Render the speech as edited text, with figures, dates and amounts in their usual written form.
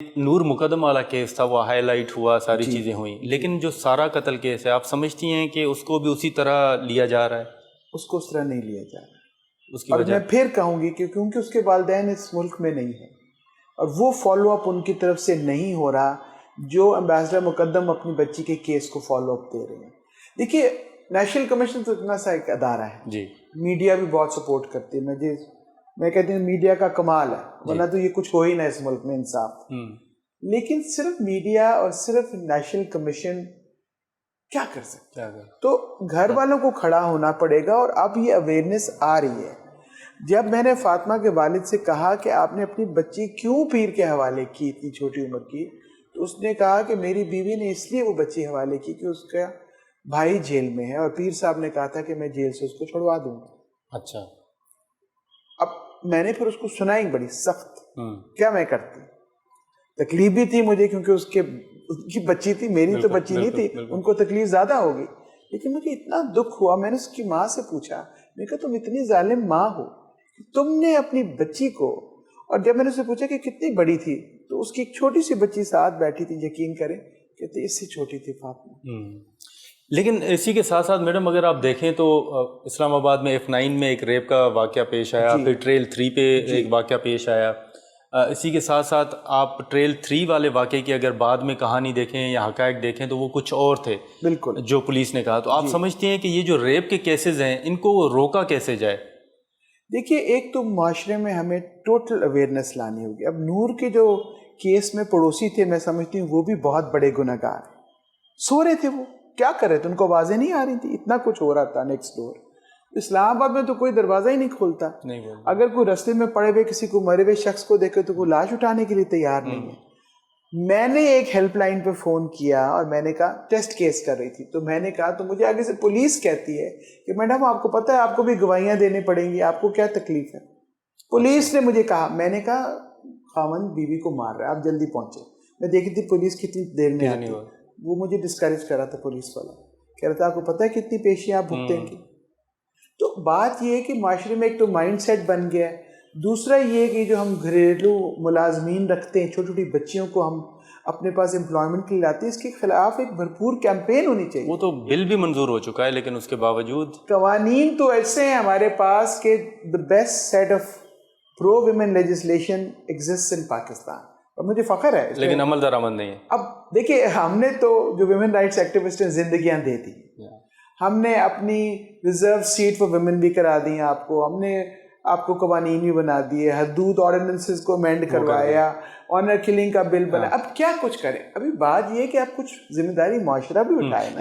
نور مقدم والا کیس تھا، وہ ہائی لائٹ ہوا، ساری چیزیں ہوئیں، لیکن جو سارا قتل کیس ہے آپ سمجھتی ہیں کہ اس کو بھی اسی طرح لیا جا رہا ہے؟ اس کو اس طرح نہیں لیا جا رہا، اس کی اور وجہ میں پھر کہوں گی کہ کیونکہ اس کے والدین اس ملک میں نہیں ہیں اور وہ فالو اپ ان کی طرف سے نہیں ہو رہا جو ایمبیسڈر مقدم اپنی بچی کے کیس کو فالو اپ دے رہے ہیں۔ دیکھیے نیشنل کمیشن تو اتنا سا ایک ادارہ ہے، جی میڈیا بھی بہت سپورٹ کرتی ہے، میں کہتی ہوں میڈیا کا کمال ہے، ورنہ تو یہ کچھ ہو ہی نہ اس ملک میں انصاف۔ لیکن صرف میڈیا اور صرف نیشنل کمیشن کیا کر سکتا ہے؟ تو گھر والوں کو کھڑا ہونا پڑے گا، اور اب یہ اویئرنیس آ رہی ہے۔ جب میں نے فاطمہ کے والد سے کہا کہ آپ نے اپنی بچی کیوں پیر کے حوالے کی اتنی چھوٹی عمر کی، تو اس نے کہا کہ میری بیوی نے اس لیے وہ بچی حوالے کی کہ اس کا بھائی جیل میں ہے اور پیر صاحب نے کہا تھا کہ میں جیل سے اس کو چھڑوا دوں گا۔ اچھا، اب میں نے پھر اس کو سنائی بڑی سخت، کیا میں کرتی، تکلیف بھی تھی مجھے کیونکہ اس کی بچی تھی، میری تو بچی نہیں تھی، ان کو تکلیف زیادہ ہوگی، لیکن مجھے اتنا دکھ ہوا۔ میں نے اس کی ماں سے پوچھا، میں کہا تم اتنی ظالم ماں ہو، تم نے اپنی بچی کو، اور جب میں نے اسے پوچھا کہ کتنی بڑی تھی تو اس کی ایک چھوٹی سی بچی ساتھ بیٹھی تھی، یقین کریں کہتے اس سے چھوٹی تھی فاطمہ۔ لیکن اسی کے ساتھ ساتھ میڈم اگر آپ دیکھیں تو اسلام آباد میں F9 میں ایک ریپ کا واقعہ پیش آیا، پھر ٹریل 3 پہ ایک واقعہ پیش آیا، اسی کے ساتھ ساتھ آپ ٹریل 3 والے واقعے کی اگر بعد میں کہانی دیکھیں یا حقائق دیکھیں تو وہ کچھ اور تھے بالکل جو پولیس نے کہا۔ تو آپ سمجھتے ہیں کہ یہ جو ریپ کے کیسز ہیں ان کو روکا کیسے جائے؟ دیکھیے ایک تو معاشرے میں ہمیں ٹوٹل اویئرنیس لانی ہوگی۔ اب نور کے جو کیس میں پڑوسی تھے، میں سمجھتی ہوں وہ بھی بہت بڑے گناہ گار ہیں، سو رہے تھے، وہ کیا کر رہے تھے، ان کو آوازیں نہیں آ رہی تھی، اتنا کچھ ہو رہا تھا نیکسٹ ڈور۔ اسلام آباد میں تو کوئی دروازہ ہی نہیں کھولتا، اگر کوئی رستے میں پڑے ہوئے کسی کو مرے ہوئے شخص کو دیکھے تو کوئی لاش اٹھانے کے لیے تیار نہیں ہے۔ میں نے ایک ہیلپ لائن پہ فون کیا اور میں نے کہا ٹیسٹ کیس کر رہی تھی، تو میں نے کہا تو مجھے آگے سے پولیس کہتی ہے کہ میڈم آپ کو پتہ ہے آپ کو بھی گواہیاں دینے پڑیں گی، آپ کو کیا تکلیف ہے؟ پولیس نے مجھے کہا، میں نے کہا خاوند بیوی کو مار رہا ہے، آپ جلدی پہنچے۔ میں دیکھی تھی پولیس کتنی دیر میں آتی، وہ مجھے ڈسکریج کر رہا تھا پولیس والا، کہہ رہا تھا آپ کو پتہ ہے کتنی پیشیاں آپ بھگتیں گی۔ تو بات یہ ہے کہ معاشرے میں ایک تو مائنڈ سیٹ بن گیا ہے، دوسرا یہ کہ جو ہم گھریلو ملازمین رکھتے ہیں، چھوٹی چھوٹی بچیوں کو ہم اپنے پاس امپلائمنٹ کے لیے لاتے ہیں، اس کے خلاف ایک بھرپور کیمپین ہونی چاہیے۔ وہ تو بل بھی منظور ہو چکا ہے لیکن اس کے باوجود قوانین تو ایسے ہیں ہمارے پاس کہ the best set of pro women legislation exists in Pakistan, اور مجھے فخر ہے، لیکن عمل درآمد نہیں ہے۔ اب دیکھیے ہم نے تو جو ویمن رائٹس ایکٹیوسٹ ہیں زندگیاں دے دی، ہم نے اپنی ریزرو سیٹ فار ویمن بھی کرا دی، آپ کو ہم نے آپ کو قوانین بھی بنا دیے، حدود آرڈیننسز کو امینڈ کروایا، آنر کلنگ کا بل بنا، اب کیا کچھ کریں؟ ابھی بات یہ ہے کہ آپ کچھ ذمہ داری معاشرہ بھی اٹھائے نا۔